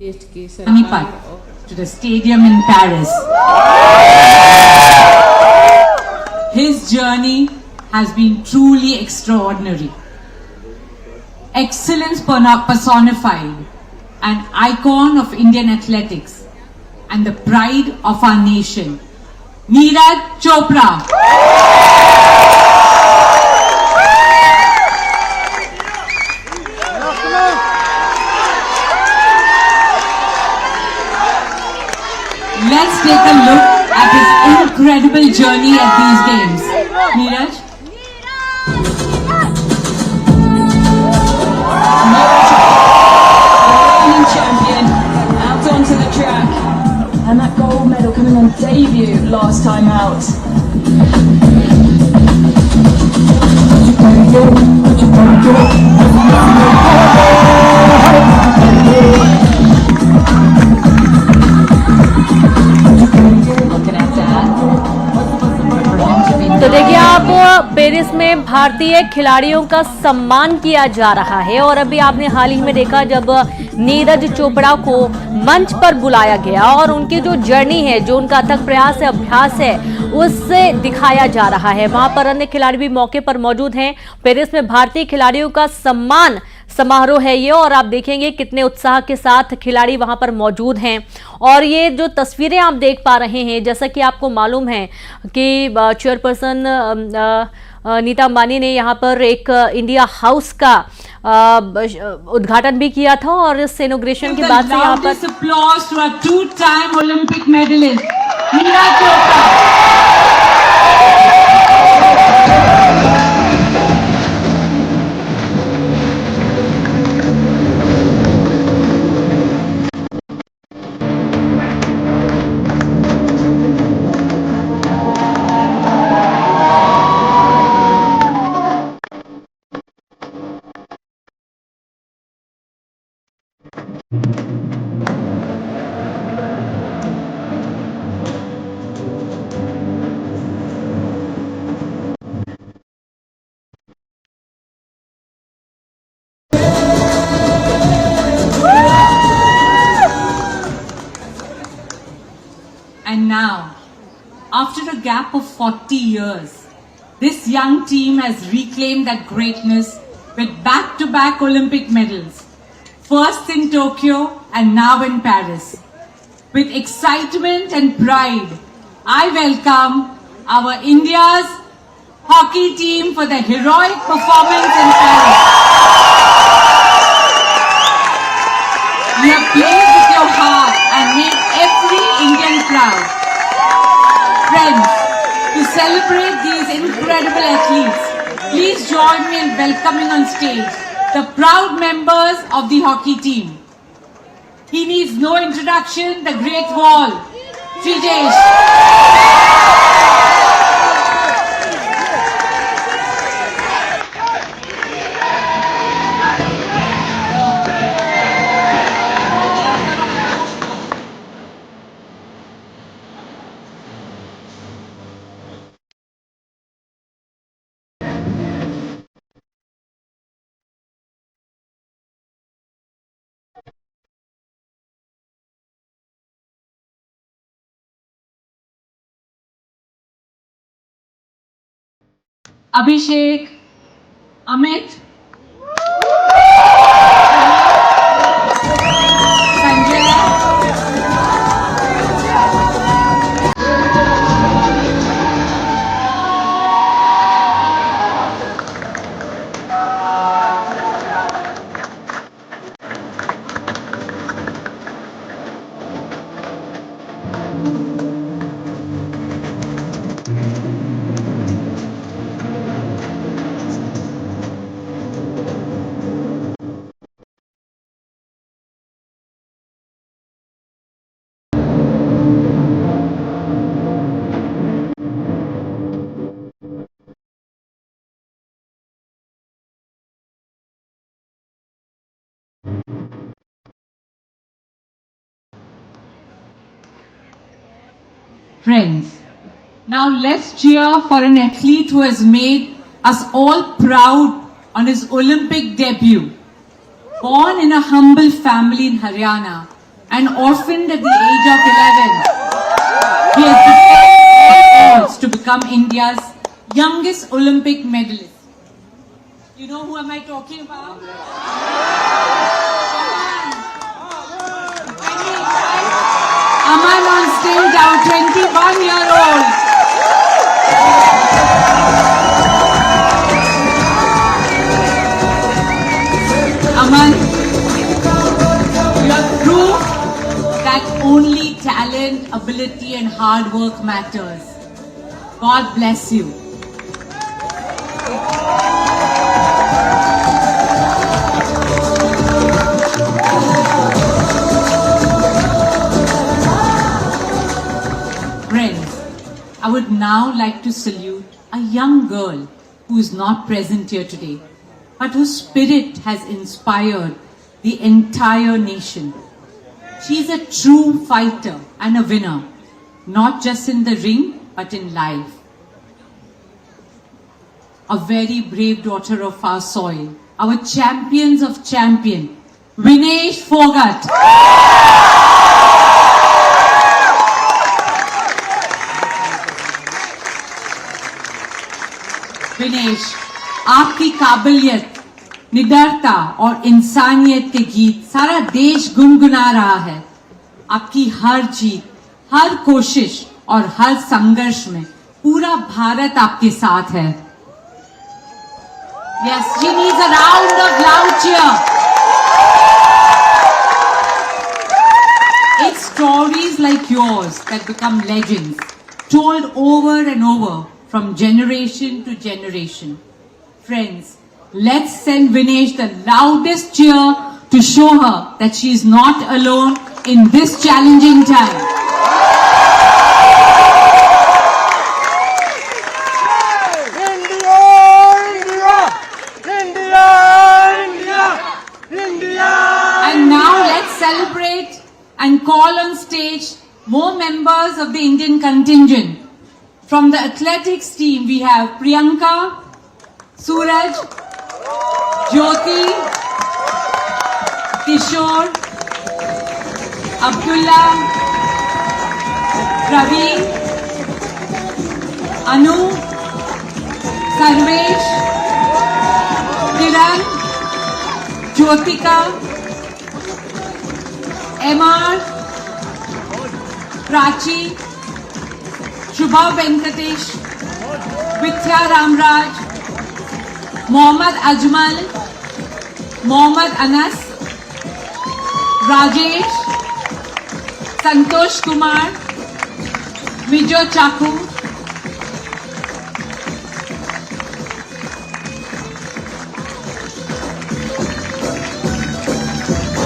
Panipat to the stadium in Paris. His journey has been truly extraordinary. Excellence personified, an icon of Indian athletics and the pride of our nation, Neeraj Chopra. Let's take a look at his incredible journey at these games. Neeraj? Reigning champion, out onto the track, and that gold medal coming on debut last time out. तो देखिए आप Paris में भारतीय खिलाड़ियों का सम्मान किया जा रहा है और अभी आपने हाल ही में देखा जब नीरज चोपड़ा को मंच पर बुलाया गया और उनकी जो जर्नी है, जो उनका अथक प्रयास है, अभ्यास है, उससे दिखाया जा रहा है। वहां पर अन्य खिलाड़ी भी मौके पर मौजूद हैं। पेरिस में भारतीय खिलाड़ियों का सम्मान समारोह है ये और आप देखेंगे कितने उत्साह के साथ खिलाड़ी वहां पर मौजूद हैं। और ये जो तस्वीरें आप देख पा रहे हैं, जैसा कि आपको मालूम है कि चेयरपर्सन नीता अंबानी ने यहाँ पर एक इंडिया हाउस का उद्घाटन भी किया था और इस इनॉग्रेशन के बाद से यहाँ पर And now, after a gap of 40 years, this young team has reclaimed that greatness with back-to-back Olympic medals, first in Tokyo and now in Paris. With excitement and pride, I welcome our India's hockey team for their heroic performance in Paris. You have played with your heart and made every Indian proud. Friends, to celebrate these incredible athletes, please join me in welcoming on stage the proud members of the hockey team. He needs no introduction, the Great Wall, Trijesh. Abhishek, Amit, Sanjay, friends. Now let's cheer for an athlete who has made us all proud on his Olympic debut. Born in a humble family in Haryana, and orphaned at the age of 11, he has defied all odds to become India's youngest Olympic medalist. You know who am I talking about? Aman on stage, our 21-year-old. Aman, you have proved that only talent, ability and hard work matters. God bless you. Friends, I would now like to salute a young girl who is not present here today, but whose spirit has inspired the entire nation. She is a true fighter and a winner, not just in the ring, but in life. A very brave daughter of our soil, our champions of champion, Vinesh Phogat. Vinesh, आपकी काबिलियत, निडरता और इंसानियत के गीत सारा देश गुनगुना रहा है। आपकी हर जीत, हर कोशिश और हर संघर्ष में पूरा भारत आपके साथ है। Yes, she needs a round of loud cheer. It's stories like yours that become legends, told over and over from generation to generation. Friends, let's send Vinesh the loudest cheer to show her that she is not alone in this challenging time. And now let's celebrate and call on stage more members of the Indian contingent. From the athletics team, we have Priyanka, Suraj, Jyoti, Kishore, Abdullah, Praveen, Anu, Sarvesh, Kiran, Jyotika, MR, Prachi, Shubha Venkatesh, Vidya Ramraj, Mohammad Ajmal, Mohammad Anas, Rajesh, Santosh Kumar, Vijo Chaku,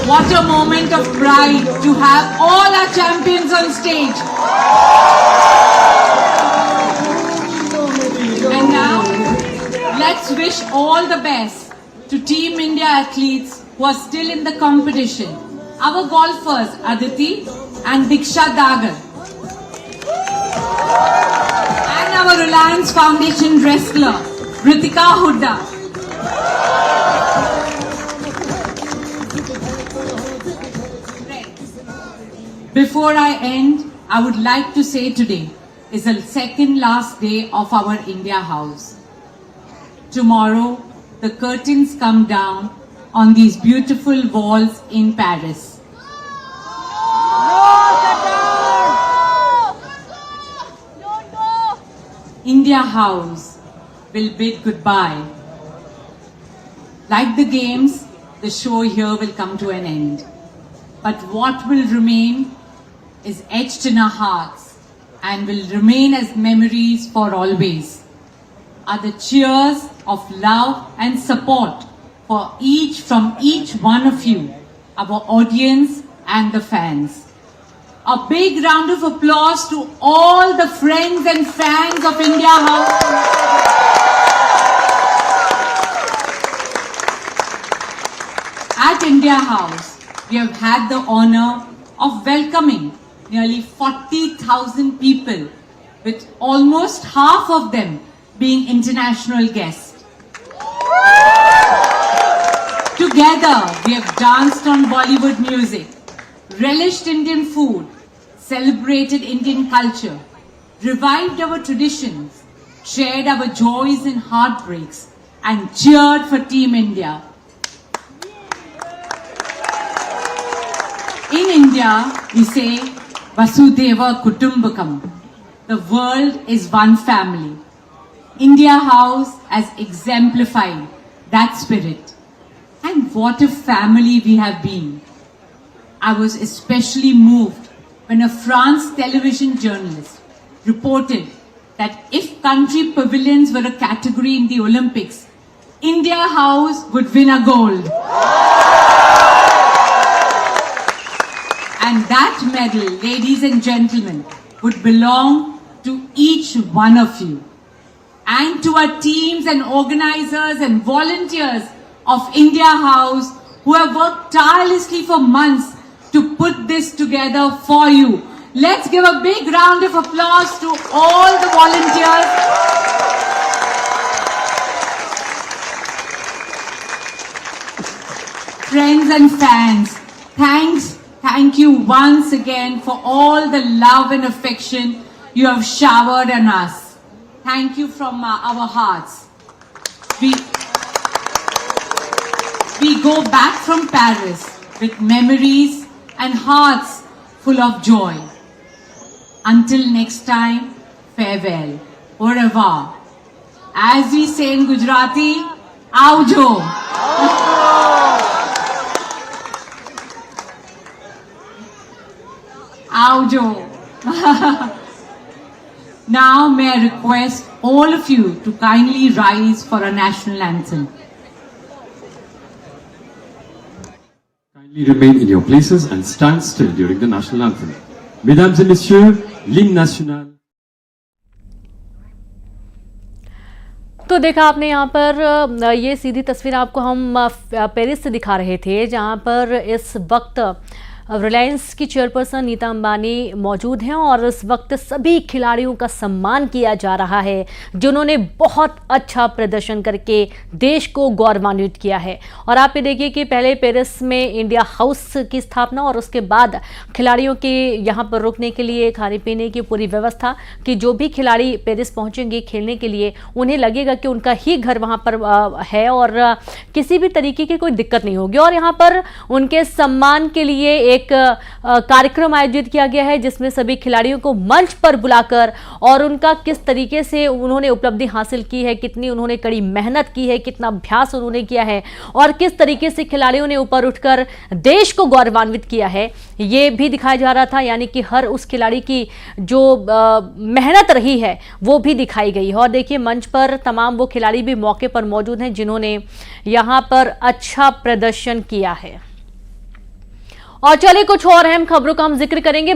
what a moment of pride to have all our champions on stage. And now, let's wish all the best to Team India athletes who are still in the competition. Our golfers, Aditi and Diksha Dagar. And our Reliance Foundation wrestler, Ritika Hooda. Before I end, I would like to say today is the second last day of our India House. Tomorrow, the curtains come down on these beautiful walls in Paris. India House will bid goodbye. Like the games, the show here will come to an end. But what will remain is etched in our hearts and will remain as memories for always are the cheers of love and support from each one of you, our audience and the fans. A big round of applause to all the friends and fans of India House. At India House, we have had the honor of welcoming nearly 40,000 people, with almost half of them being international guests. Together, we have danced on Bollywood music, relished Indian food, celebrated Indian culture, revived our traditions, shared our joys and heartbreaks, and cheered for Team India. In India, we say Vasudhaiva Kutumbakam. The world is one family. India House has exemplified that spirit. And what a family we have been. I was especially moved when a France television journalist reported that if country pavilions were a category in the Olympics, India House would win a gold. And that medal, ladies and gentlemen, would belong to each one of you. And to our teams and organizers and volunteers of India House who have worked tirelessly for months to put this together for you. Let's give a big round of applause to all the volunteers. Friends and fans, thank you once again for all the love and affection you have showered on us. Thank you from our hearts. We go back from Paris with memories and hearts full of joy. Until next time, farewell, au revoir. As we say in Gujarati, Avjo. Avjo. Now may I request all of you to kindly rise for a national anthem. Kindly remain in your places and stand still during the national anthem. Mesdames et messieurs, l'hymne national. तो देखा आपने यहाँ पर ये सीधी तस्वीर आपको हम Paris से दिखा रहे थे, जहाँ पर इस वक्त रिलायंस की चेयरपर्सन नीता अंबानी मौजूद हैं और इस वक्त सभी खिलाड़ियों का सम्मान किया जा रहा है जिन्होंने बहुत अच्छा प्रदर्शन करके देश को गौरवान्वित किया है। और आप ये देखिए कि पहले पेरिस में इंडिया हाउस की स्थापना और उसके बाद खिलाड़ियों के यहाँ पर रुकने के लिए खाने पीने की पूरी व्यवस्था कि जो भी खिलाड़ी पेरिस पहुँचेंगे खेलने के लिए उन्हें लगेगा कि उनका ही घर वहाँ पर है और किसी भी तरीके की कोई दिक्कत नहीं होगी। और यहाँ पर उनके सम्मान के लिए एक कार्यक्रम आयोजित किया गया है जिसमें सभी खिलाड़ियों को मंच पर बुलाकर और उनका किस तरीके से उन्होंने उपलब्धि हासिल की है, कितनी उन्होंने कड़ी मेहनत की है, कितना अभ्यास उन्होंने किया है और किस तरीके से खिलाड़ियों ने ऊपर उठकर देश को गौरवान्वित किया है, ये भी दिखाया जा रहा था। यानी कि हर उस खिलाड़ी की जो मेहनत रही है वो भी दिखाई गई है। और देखिए मंच पर तमाम वो खिलाड़ी भी मौके पर मौजूद हैं जिन्होंने यहाँ पर अच्छा प्रदर्शन किया है। और चलिए कुछ और अहम खबरों का हम जिक्र करेंगे।